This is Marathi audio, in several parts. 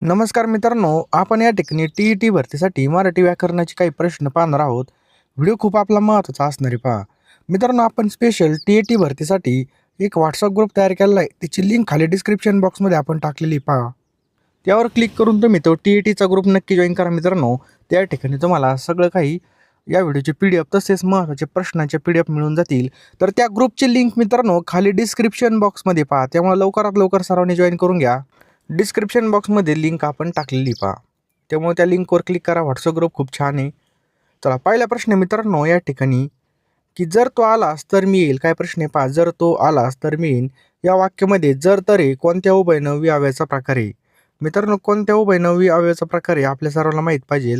नमस्कार मित्रांनो, आपण या ठिकाणी टी-ई-टी भरतीसाठी मराठी व्याकरणाचे काही प्रश्न पाहणार आहोत. व्हिडिओ खूप आपला महत्त्वाचा असणार आहे पहा. मित्रांनो, आपण स्पेशल टी-ई-टी भरतीसाठी एक WhatsApp ग्रुप तयार केलेला आहे. त्याची लिंक खाली डिस्क्रिप्शन बॉक्समध्ये आपण टाकलेली पहा. त्यावर क्लिक करून तुम्ही तो टी-ई-टीचा ग्रुप नक्की जॉइन करा मित्रांनो. त्या ठिकाणी तुम्हाला सगळं काही या व्हिडिओची PDF तसेच महत्त्वाचे प्रश्नांचे PDF मिळून जातील. तर त्या ग्रुपची लिंक मित्रांनो खाली डिस्क्रिप्शन बॉक्समध्ये पहा. त्यामुळे लवकरात लवकर सर्वांनी जॉइन करून घ्या. डिस्क्रिप्शन बॉक्समध्ये लिंक आपण टाकलेली पहा. त्यामुळे त्या लिंकवर क्लिक करा. WhatsApp ग्रुप खूप छान आहे. चला पहिला प्रश्न मित्रांनो या ठिकाणी, की जर तो आलास तर मी येईल. काय प्रश्न आहे पहा. जर तो आलास तर मी येईन. या वाक्यामध्ये जर तर आहे कोणत्या उभयनवी अव्ययाचा प्रकार आहे. मित्रांनो कोणत्या उभयनवी अव्ययाचा प्रकार आहे आपल्या सर्वांना माहीत पाहिजे.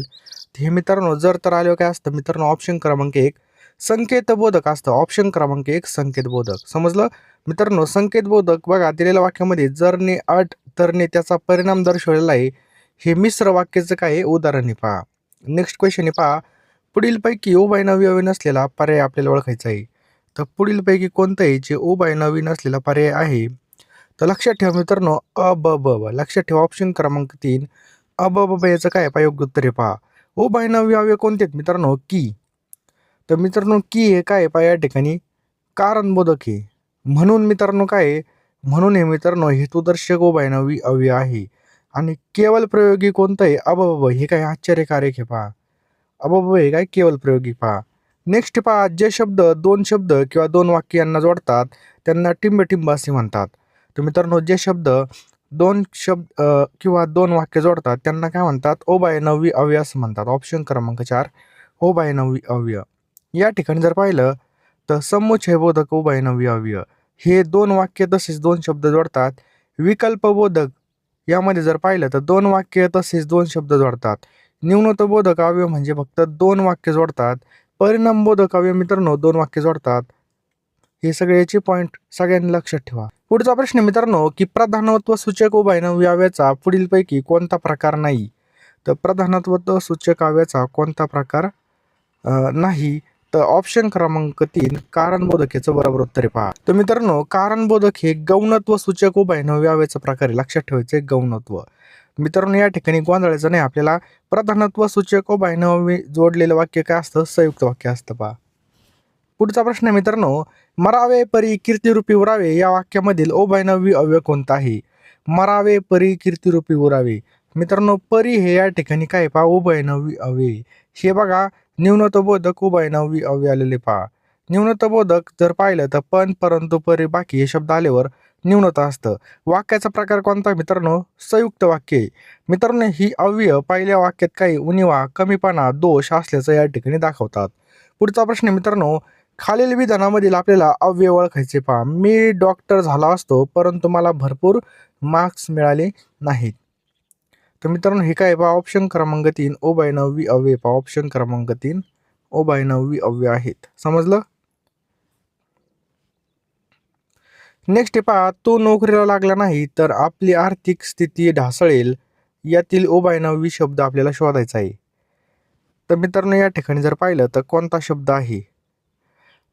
हे मित्रांनो जर तर आल्यावर काय असतं मित्रांनो ऑप्शन क्रमांक 1 संकेतबोधक असतं. ऑप्शन क्रमांक 1 संकेतबोधक. समजलं? मित्रांनो संकेतबोधक बघा दिलेल्या वाक्यामध्ये जरने अट तरने त्याचा परिणाम दर्शवलेला आहे. हे मिश्र वाक्याचं काय आहे उदाहरण आहे पहा. नेक्स्ट क्वेश्चन आहे पहा. पुढीलपैकी उभयनवी अव्यय नसलेला पर्याय आपल्याला ओळखायचा आहे. तर पुढीलपैकी कोणतं आहे जे उभयनवी नसलेला पर्याय आहे. तर लक्षात ठेवा मित्रांनो अ, ब, ब, ब. लक्षात ठेवा ऑप्शन क्रमांक 3 अ, ब, ब, ब याचं काय आहे पहा योग्य उत्तर आहे पहा. उभयनवी अव्यय कोणते आहेत मित्रांनो की. तर मित्रांनो की हे काय आहे पहा या ठिकाणी कारणबोधक आहे. म्हणून मित्रांनो काय आहे म्हणून हे मित्रांनो हेतुदर्शक उभयनवी अव्यय आहे. आणि केवळ प्रयोगी कोणतं आहे अबब हे काय आश्चर्यकारक आहे पहा. अबब हे काय केवळ प्रयोगी पहा. नेक्स्ट पहा जे शब्द दोन शब्द किंवा दोन वाक्य यांना जोडतात त्यांना टिंबटिंब असे म्हणतात. तर मित्रांनो जे शब्द दोन शब्द किंवा दोन वाक्य जोडतात त्यांना काय म्हणतात उभयनवी अव्यय असं म्हणतात. ऑप्शन क्रमांक 4 उभयनवी अव्यय. या ठिकाणी जर पाहिलं तर समुच्चयबोधक उभयनवी अव्यय हे दोन वाक्य तसेच दोन शब्द जोडतात. विकल्पबोधक यामध्ये जर पाहिलं तर दोन वाक्य तसेच दोन शब्द जोडतात. न्यूनताबोधक अव्यय म्हणजे फक्त दोन वाक्य जोडतात. परिणामबोधक अव्यय मित्रांनो दोन वाक्य जोडतात. हे सगळ्याचे पॉईंट सगळ्यांनी लक्षात ठेवा. पुढचा प्रश्न मित्रांनो की प्रधानत्व सूचक उभयनवी अव्ययाचा पुढीलपैकी कोणता प्रकार नाही. तर प्रधानत्व सूचक अव्ययाचा कोणता प्रकार नाही. तर ऑप्शन क्रमांक 3 कारणबोधक याचं बरोबर उत्तर आहे पहा. तर मित्रांनो कारणबोधक हे गौणत्व सूचक उभयनवी अव्ययाचा प्रकार आहे. लक्षात ठेवायचं आहे गौणत्व. मित्रांनो या ठिकाणी गोंधळायचं नाही आपल्याला. प्रधानत्व सूचक उभयनवी जोडलेलं वाक्य काय असतं संयुक्त वाक्य असतं पहा. पुढचा प्रश्न आहे मित्रांनो मरावे परी कीर्तिरूपी उरावे या वाक्यामधील उभयनवी अव्यय कोणता आहे. मरावे परी कीर्तिरूपी उरावे. मित्रांनो परी हे या ठिकाणी काय पहा उभयनवी अव्यय. हे बघा न्यूनतबोधक उभयनवी अव्यय आलेले पहा. न्यूनतबोधक जर पाहिलं तर पण परंतु परी बाकी हे शब्द आल्यावर न्यूनता असतं. वाक्याचा प्रकार कोणता मित्रांनो संयुक्त वाक्य आहे. मित्रांनो ही अव्यय पहिल्या वाक्यात काही उणिवा कमीपणा दोष असल्याचं या ठिकाणी दाखवतात. पुढचा प्रश्न मित्रांनो खालील विधानामधील आपल्याला अव्यय ओळखायचे पहा. मी डॉक्टर झाला असतो परंतु मला भरपूर मार्क्स मिळाले नाहीत. तर मित्रांनो हे काय पहा ऑप्शन क्रमांक 3 उभयनवी अव्यय पहा. ऑप्शन क्रमांक 3 उभयनवी अव्यय आहेत. समजलं? नेक्स्ट पहा तो नोकरीला लागला नाही तर आपली आर्थिक स्थिती ढासळेल. यातील उभयनवी शब्द आपल्याला शोधायचा आहे. तर मित्रांनो या ठिकाणी जर पाहिलं तर कोणता शब्द आहे.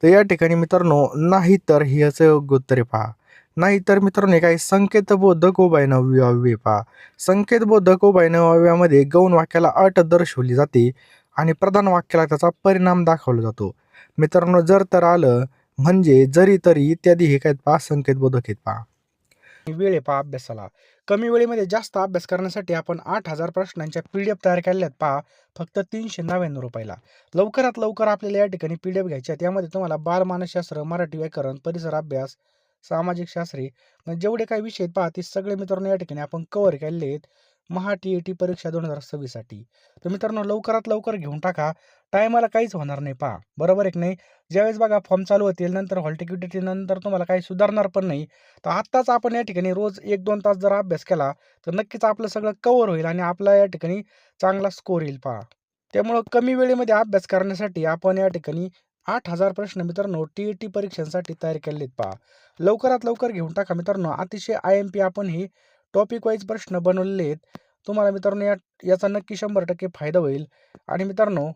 तर या ठिकाणी मित्रांनो नाही तर हे याचं योग्य उत्तर आहे पहा. नाही तर मित्रांनो हे काही संकेतबोधक उभयनवी अव्यय पहा. संकेतबोधक उभयनवी अव्ययामध्ये गौण वाक्याला अट दर्शवली जाते आणि प्रधान वाक्याला त्याचा परिणाम दाखवला जातो. मित्रांनो जर तर आलं म्हणजे जरी तरी इत्यादी हे काय पहा संकेतबोधक आहेत पहा. वेळ आहे पहा अभ्यासाला. कमी वेळेमध्ये जास्त अभ्यास करण्यासाठी आपण 8,000 प्रश्नांच्या PDF तयार केलेल्या आहेत पहा. फक्त ₹399 लवकरात लवकर आपल्याला या ठिकाणी PDF घ्यायच्या आहेत. यामध्ये तुम्हाला बालमानसशास्त्र, मराठी व्याकरण, परिसर अभ्यास, सामाजिक शास्त्रे म्हणजे जेवढे काही विषय आहेत पहा ते सगळे मित्रांनो या ठिकाणी आपण कव्हर केलेले आहेत. महा टी-ई-टी परीक्षा 2026 साठी. तर मित्रांनो लवकरात लवकर घेऊन टाका. टायमाला काहीच होणार नाही पहा. बरोबर आहे की नाही? ज्यावेळेस बघा फॉर्म चालू होतील नंतर हॉल तिकीट नंतर तुम्हाला काही सुधारणार पण नाही. तर आत्ताच आपण या ठिकाणी रोज 1-2 तास जर अभ्यास केला तर नक्कीच आपलं सगळं कव्हर होईल आणि आपला या ठिकाणी चांगला स्कोर येईल पहा. त्यामुळं कमी वेळेमध्ये अभ्यास करण्यासाठी आपण या ठिकाणी 8,000 प्रश्न मित्रांनो टी-ई-टी परीक्षांसाठी तयार केलेले आहेत पहा. लवकरात लवकर घेऊन टाका मित्रांनो. अतिशय IMP आपण हे टॉपिक वाईज प्रश्न बनवलेले आहेत. तुम्हाला मित्रांनो याचा नक्की 100% फायदा होईल. आणि मित्रांनो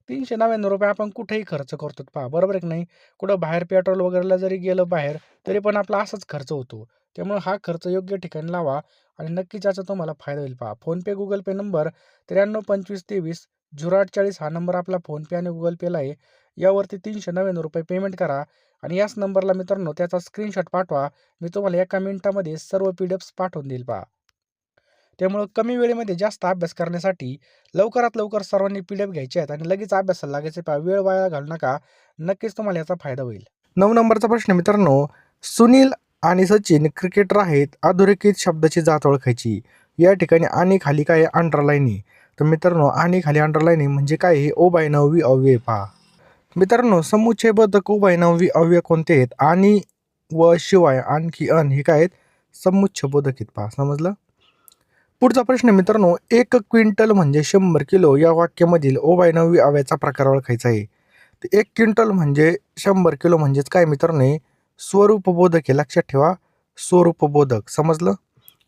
₹399 आपण कुठेही खर्च करतो पहा. बरोबर आहे की नाही? कुठं बाहेर पेट्रोल वगैरेला जरी गेलं बाहेर तरी पण आपला असाच खर्च होतो. त्यामुळे हा खर्च योग्य ठिकाणी लावा आणि नक्कीच याचा तुम्हाला फायदा होईल पहा. फोनपे, गुगल पे नंबर 932523 हा नंबर आपला फोनपे आणि गुगल पेला आहे. यावरती ₹399 पेमेंट करा आणि याच नंबरला मित्रांनो त्याचा स्क्रीनशॉट पाठवा. मी तुम्हाला एका मिनिटामध्ये सर्व PDFs पाठवून देईल पहा. त्यामुळं कमी वेळेमध्ये जास्त अभ्यास करण्यासाठी लवकरात लवकर सर्वांनी PDF घ्यायचे आहेत आणि लगेच अभ्यासाला लागायचे पहा. वेळ वाया घालू नका. नक्कीच तुम्हाला याचा फायदा होईल. 9 नंबरचा प्रश्न मित्रांनो, सुनील आणि सचिन क्रिकेटर आहेत. अधोरेखित शब्दाची जात ओळखायची. या ठिकाणी आणि खाली काय आहे अंडरलाईन आहे. तर मित्रांनो आणि खाली अंडरलाईन आहे म्हणजे काय आहे उभयनामी अव्यय पहा. मित्रांनो समुच्चयबोधक उभयनामी अव्यय कोणते आहेत? आणि व शिवाय आणखी अन हे काय आहेत समुच्चयबोधक आहेत पहा. समजलं? पुढचा प्रश्न मित्रांनो, 1 क्विंटल म्हणजे 100 किलो या वाक्यामधील उभयनामी अव्ययाचा प्रकार ओळखायचा आहे. तर 1 क्विंटल म्हणजे 100 किलो म्हणजेच काय मित्रांनो स्वरूपबोधक आहे. लक्षात ठेवा स्वरूपबोधक. समजलं?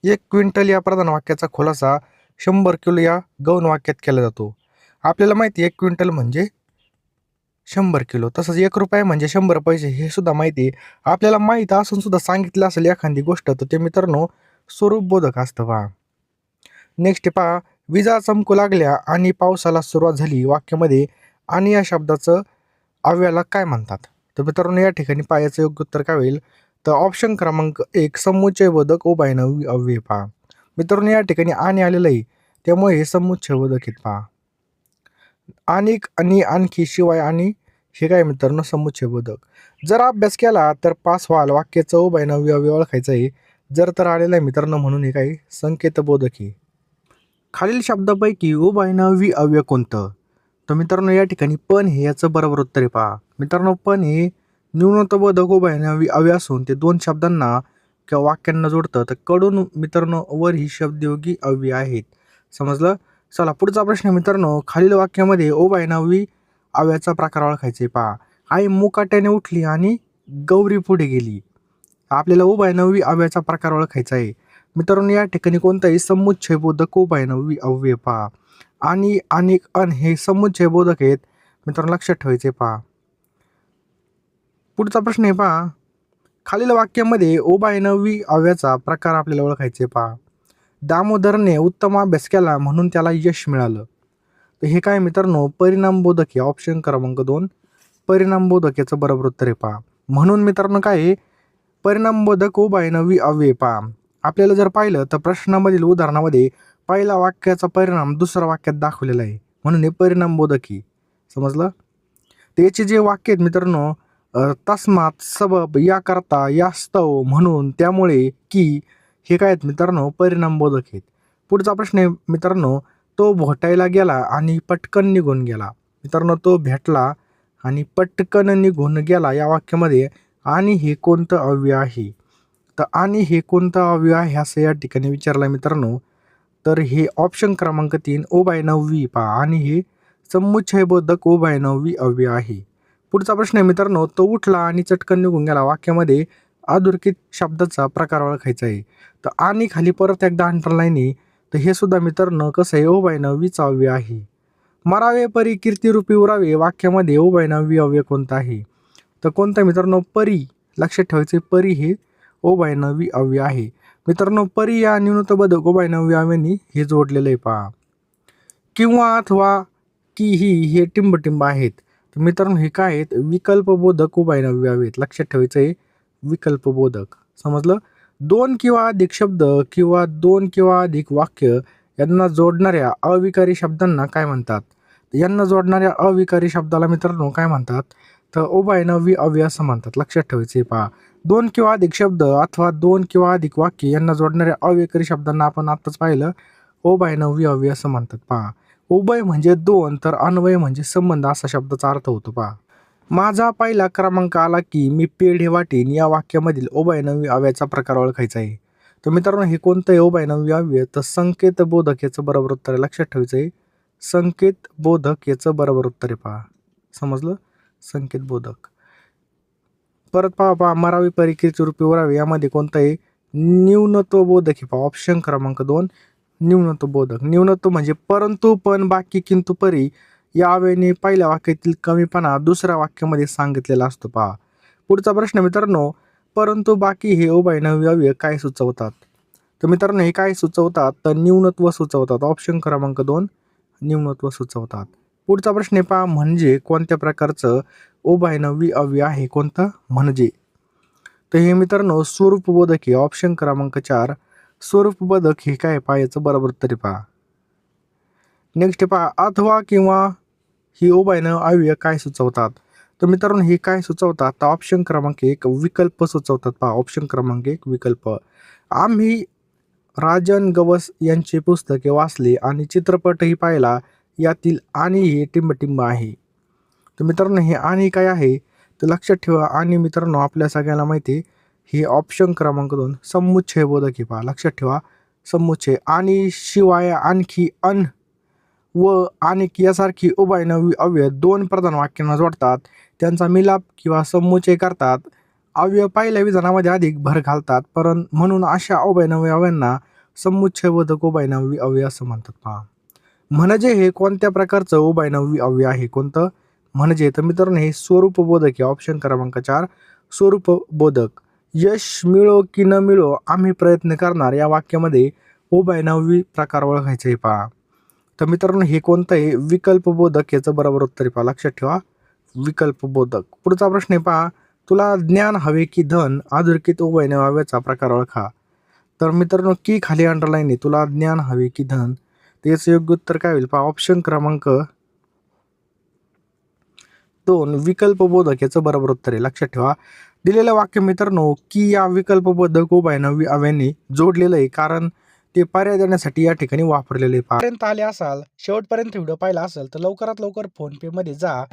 1 क्विंटल या प्रधान वाक्याचा खुलासा 100 किलो या गौण वाक्यात केला जातो. आपल्याला माहिती आहे 1 क्विंटल म्हणजे 100 किलो. तसंच 1 रुपया म्हणजे 100 पैसे हे सुद्धा माहिती आहे. आपल्याला माहीत असून सुद्धा सांगितलं असेल एखादी गोष्ट तर ते मित्रांनो स्वरूपबोधक असतं पहा. नेक्स्ट पहा, विजा चमकू लागल्या आणि पावसाला सुरुवात झाली वाक्यामध्ये आणि या शब्दाचं अव्ययाला काय म्हणतात? तर मित्रांनो या ठिकाणी पहा याचं योग्य उत्तर काय होईल? तर ऑप्शन क्रमांक 1 समुच्चयबोधक उभयनामी अव्यय पहा. मित्रांनो या ठिकाणी आणि आलेलं आहे त्यामुळे हे समुच्चयबोधक आहेत पहा. आणि आणखी शिवाय आणि हे काय मित्रांनो समुच्चयबोधक. जर अभ्यास केला तर पास व्हाल. वाक्याचं उभयनामी अव्यय ओळखायचं आहे. जर तर आलेलं आहे मित्रांनो म्हणून हे काय संकेतबोधक आहे. खालील शब्दापैकी उभयनामी अव्यय कोणतं? तर मित्रांनो या ठिकाणी पण हे याचं बरोबर उत्तर आहे पहा. मित्रांनो पण हे न्यूनताबोधक उभयनामी अव्यय असून ते 2 शब्दांना किंवा वाक्यांना जोडतं. तर कडून मित्रांनो वर ही शब्दयोगी अव्यय आहेत. समजलं? चला पुढचा प्रश्न मित्रांनो, खालील वाक्यामध्ये उभयनामी अव्ययाचा प्रकार ओळखायचे पहा. आई मुकाट्याने उठली आणि गौरी पुढे गेली. आपल्याला उभयनामी अव्ययाचा प्रकार ओळखायचा आहे. मित्रांनो या ठिकाणी कोणताही समुच्चयबोधक उभयनामी अव्यय पहा. आणि अन हे समुच्चयबोधक आहेत. मित्रांनो लक्षात ठेवायचे पहा. पुढचा प्रश्न आहे पहा, खालील वाक्यामध्ये उभयनामी अव्ययाचा प्रकार आपल्याला ओळखायचे पहा. दामोदरने उत्तम अभ्यास केला म्हणून त्याला यश मिळालं. तर हे काय मित्रांनो परिणामबोधक आहे. ऑप्शन क्रमांक 2 परिणामबोधक याचं बरोबर उत्तर आहे पहा. म्हणून मित्रांनो काय आहे परिणामबोधक उभयनामी अव्यय पहा. आपल्याला जर पाहिलं तर प्रश्नामधील उदाहरणामध्ये पहिला वाक्याचा परिणाम दुसऱ्या वाक्यात दाखवलेला आहे म्हणून हे परिणामबोधक आहे. समजलं? तर याचे जे वाक्य आहेत मित्रांनो तस्मात सबब याकरता यास्तव म्हणून त्यामुळे की हे काय आहेत मित्रांनो परिणामबोधक आहेत. पुढचा प्रश्न आहे मित्रांनो, तो भेटायला गेला आणि पटकन निघून गेला. मित्रांनो तो भेटला आणि पटकन निघून गेला या वाक्यामध्ये आणि हे कोणतं अव्यय आहे? तर आणि हे कोणतं अव्यय आहे असं या ठिकाणी विचारलं मित्रांनो. तर हे ऑप्शन क्रमांक 3 उभयनामी पहा आणि हे समुच्चयबोधक उभयनामी अव्यय आहे. पुढचा प्रश्न आहे मित्रांनो, तो उठला आणि चटकन निघून गेला वाक्यामध्ये अधोरेखित शब्दाचा प्रकार ओळखायचा आहे. तर आणि खाली परत एकदा अंडरलाईन आहे. तर हे सुद्धा मित्रांनो कसं आहे उभयनामीचा अव्यय आहे. मरावे परी कीर्तिरूपी उरावे वाक्यामध्ये उभयनामी अव्यय कोणता आहे? तर कोणता मित्रांनो परी. लक्षात ठेवायचे परी हे उभयनामी अव्यय आहे. मित्रांनो परी या न्यूनताबोधक उभयनामी अव्ययाने हे जोडलेलं आहे पहा. किंवा अथवा की ही हे टिंबटिंब आहेत. तर मित्रांनो हे काय आहेत विकल्पबोधक उभयनामी अव्यय आहेत. लक्षात ठेवायचं आहे विकल्पबोधक. समजलं? 2 किंवा अधिक शब्द किंवा 2 किंवा अधिक वाक्य यांना जोडणाऱ्या अविकारी शब्दांना काय म्हणतात? यांना जोडणाऱ्या अविकारी शब्दाला मित्रांनो काय म्हणतात? तर उभयनामी अव्यय असं म्हणतात. लक्षात ठेवायचे पहा. 2 किंवा अधिक शब्द अथवा 2 किंवा अधिक वाक्य यांना जोडणाऱ्या अविकारी शब्दांना आपण आत्ताच पाहिलं उभयनामी अव्यय असं म्हणतात पहा. उभय म्हणजे 2 तर अन्वय म्हणजे संबंध असा शब्दाचा अर्थ होतो पहा. माझा पहिला क्रमांक आला की मी पेढे वाटेन या वाक्यामधील उभयनामी अव्ययाचा प्रकार ओळखायचा आहे. तर मित्रांनो हे कोणतं आहे उभयनामी अव्यय? तर संकेतबोधक याचं बरोबर उत्तर आहे. लक्षात ठेवायचं आहे संकेतबोधक याचं बरोबर उत्तर आहे पहा. समजलं? संकेतबोधक. परत पहा मरावी परी कीर्तिरूपी उरावे यामध्ये कोणतं आहे न्यूनत्वबोधक आहे पहा. ऑप्शन क्रमांक 2 न्यूनत्वबोधक. न्यूनत्व म्हणजे परंतु पण बाकी किंतु परी या अव्ययाने पहिल्या वाक्यातील कमीपणा दुसऱ्या वाक्यामध्ये सांगितलेला असतो पहा. पुढचा प्रश्न मित्रांनो, परंतु बाकी हे उभयनवी अव्यय काय सुचवतात? तर मित्रांनो हे काय सुचवतात तर न्यूनत्व सुचवतात. ऑप्शन क्रमांक 2 न्यूनत्व सुचवतात. पुढचा प्रश्न आहे पहा, म्हणजे कोणत्या प्रकारचं उभयनवी अव्यय आहे? कोणतं म्हणजे? तर हे मित्रांनो स्वरूपबोधक आहे. ऑप्शन क्रमांक 4 स्वरूपबोधक हे काय पहा, याचं बरोबर उत्तर पहा. नेक्स्ट पहा, अथवा किंवा ही उभयनवी अव्यय काय सुचवतात? तर मित्रांनो हे काय सुचवतात? तर ऑप्शन क्रमांक 1 विकल्प सुचवतात. पहा ऑप्शन क्रमांक 1 विकल्प. आम्ही राजन गवस यांचे पुस्तके वाचले आणि चित्रपटही पाहिला. यातील आणि हे टिंबटिंब आहे. तर मित्रांनो हे आणि काय आहे? तर लक्षात ठेवा, आणि मित्रांनो आपल्या सगळ्यांना माहिती आहे हे ऑप्शन क्रमांक 2 समुच्चय बोधक आहे. पहा लक्षात ठेवा, समुच्चय आणि शिवाय आणखी अन व आणि यासारखी उभयनवी अव्यय दोन प्रधान वाक्यांना जोडतात, त्यांचा मिलाप किंवा समुच्चय करतात, अव्यय पहिल्या विधानामध्ये अधिक भर घालतात, म्हणून अशा उभयनवी अव्ययांना समुच्चयबोधक उभयनवी अव्यय असं म्हणतात. पहा म्हणजे हे कोणत्या प्रकारचं उभयनवी अव्यय आहे? कोणतं म्हणजे? तर मित्रांनो हे स्वरूपबोधक आहे. ऑप्शन क्रमांक 4 स्वरूपबोधक. यश मिळो की न मिळो आम्ही प्रयत्न करणार या वाक्यामध्ये उभयनवी प्रकार ओळखायचे आहे. पहा तर मित्रांनो हे कोणतं आहे? विकल्पबोधक. याचं बरोबर उत्तर पहा. लक्षात ठेवा विकल्पबोधक. पुढचा प्रश्न आहे पहा, तुला ज्ञान हवे की धन अधोरेखित उभयनवी अव्ययाचा प्रकार ओळखा. तर मित्रांनो की खाली अंडरलाईन आहे, तुला ज्ञान हवे की धन. त्याचं योग्य उत्तर काय होईल? पहा ऑप्शन क्रमांक 2 विकल्पबोधक याचं बरोबर उत्तर आहे. लक्षात ठेवा दिलेलं वाक्य मित्रांनो की या विकल्पबोधक उभयनवी अव्ययाने जोडलेलं आहे, कारण ते पर्याय देण्यासाठी या ठिकाणी वापरलेले. पर्यंत आले असाल, शेवटपर्यंत व्हिडिओ पाहिला असेल तर लवकरात लवकर फोनपे मध्ये जा,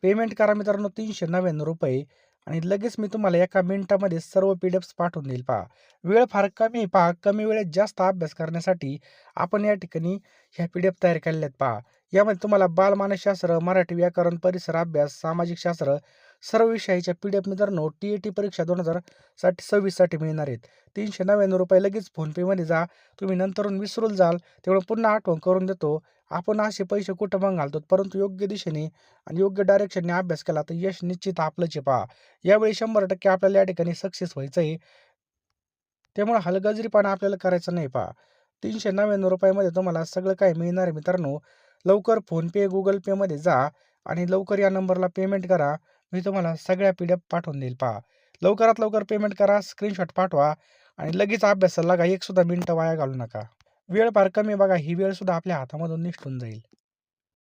पेमेंट करा मित्रांनो 399 रुपये, आणि लगेच मी तुम्हाला एका मिनिटामध्ये सर्व PDF पाठवून देईल. पहा वेळ फार कमी आहे. पहा कमी वेळेत जास्त अभ्यास करण्यासाठी आपण या ठिकाणी ह्या PDF तयार केलेल्या आहेत. पहा यामध्ये तुम्हाला बालमानसशास्त्र, मराठी व्याकरण, परिसर अभ्यास, सामाजिक शास्त्र सर्व विषयाच्या PDF मित्रांनो TET परीक्षा 2026 साठी मिळणार आहेत. 399 रुपये. लगेच फोनपेमध्ये जा, तुम्ही नंतरून विसरून जाल तेवढं पुन्हा आठवण करून देतो. आपण असे पैसे कुठं मग घालतो, परंतु योग्य दिशेने आणि योग्य डायरेक्शनने अभ्यास केला तर यश निश्चित आपलंच आहे. पहा यावेळी 100% आपल्याला या ठिकाणी सक्सेस व्हायचं आहे, त्यामुळे हलगर्जीपणा आपल्याला करायचं नाही. पहा 399 रुपयामध्ये तुम्हाला सगळं काही मिळणार आहे मित्रांनो. लवकर फोनपे गुगल पेमध्ये जा आणि लवकर या नंबरला पेमेंट करा. मी तुम्हाला सगळ्या PDF पाठवून देईल. पहा लवकरात लवकर पेमेंट करा, स्क्रीनशॉट पाठवा आणि लगेच अभ्यासाला लागा. एक सुद्धा मिनिटं वाया घालू नका. वेळ फार कमी बघा, ही वेळ सुद्धा आपल्या हातामधून निसटून जाईल.